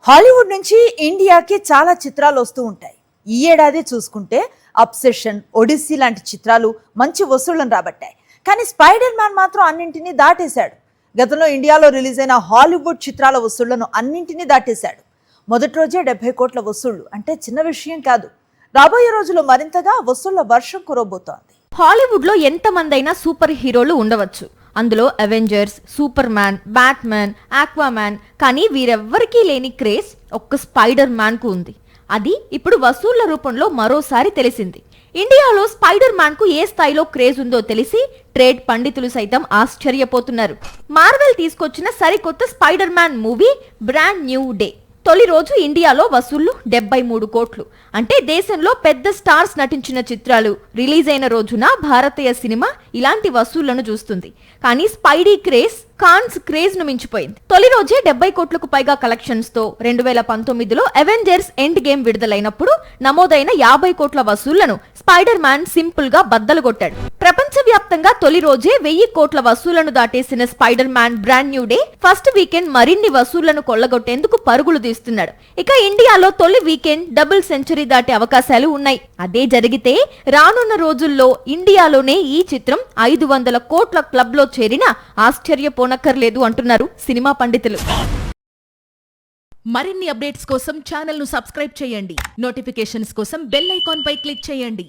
Hollywood నుంచి ఇండియాకి చాలా చిత్రాలు వస్తూ ఉంటాయి. ఈ ఏడాది చూసుకుంటే అబ్సెషన్, ఒడిస్సీ లాంటి చిత్రాలు మంచి వసూళ్లను రాబట్టాయి. కానీ స్పైడర్ మ్యాన్ మాత్రం అన్నింటినీ దాటేశాడు. గతంలో ఇండియాలో రిలీజ్ అయిన హాలీవుడ్ చిత్రాల వసూళ్లను అన్నింటినీ దాటేశాడు. మొదటి రోజే 70 కోట్ల వసూళ్లు అంటే చిన్న విషయం కాదు. రాబోయే రోజుల్లో మరింతగా వసూళ్ల వర్షం కురవబోతోంది. హాలీవుడ్ లో ఎంతమందైనా సూపర్ హీరోలు ఉండవచ్చు. అందులో Avengers, super man, Batman, Aquaman, కానీ వీరెవ్వరికీ లేని క్రేజ్ ఒక్క స్పైడర్ మ్యాన్ కు ఉంది. అది ఇప్పుడు వసూళ్ల రూపంలో మరోసారి తెలిసింది. ఇండియాలో స్పైడర్ మ్యాన్ కు ఏ స్థాయిలో క్రేజ్ ఉందో తెలిసి ట్రేడ్ పండితులు సైతం ఆశ్చర్యపోతున్నారు. మార్వెల్ తీసుకొచ్చిన సరికొత్త spider man movie brand New day తొలి రోజు ఇండియాలో వసూళ్లు 73 కోట్లు. అంటే దేశంలో పెద్ద స్టార్స్ నటించిన చిత్రాలు రిలీజ్ అయిన రోజున భారతీయ సినిమా ఇలాంటి వసూళ్లను చూస్తుంది. కానీ స్పైడీ క్రేజ్ కాన్స్ క్రేజ్ ను మించిపోయింది. తొలి రోజే 70 కోట్లకు పైగా కలెక్షన్స్ తో 2019లో అవెంజర్స్ ఎండ్ గేమ్ విడుదలైనప్పుడు నమోదైన 50 కోట్ల వసూళ్లను స్పైడర్ మ్యాన్ సింపుల్ గా బద్దలు కొట్టాడు. ప్రపంచవ్యాప్తంగా తొలి రోజే 1000 కోట్ల వసూళ్లను దాటేసిన Spider Man Brand New Day first weekend మరిన్ని వసూళ్లను కొల్లగొట్టేందుకు పరుగులు తీస్తున్నాడు. ఇక ఇండియాలో తొలి వీకెండ్ డబుల్ సెంచరీ దాటే అవకాశాలు ఉన్నాయి. అదే జరిగితే రానున్న రోజుల్లో ఇండియాలోనే ఈ చిత్రం 500 కోట్ల క్లబ్ లో చేరినా ఆశ్చర్యపోనక్కర్లేదు అంటున్నారు సినిమా పండితులు. మరిన్ని అప్డేట్స్ కోసం ఛానల్ ను సబ్స్క్రైబ్ చేయండి. నోటిఫికేషన్స్ కోసం బెల్ ఐకాన్ పై క్లిక్ చేయండి.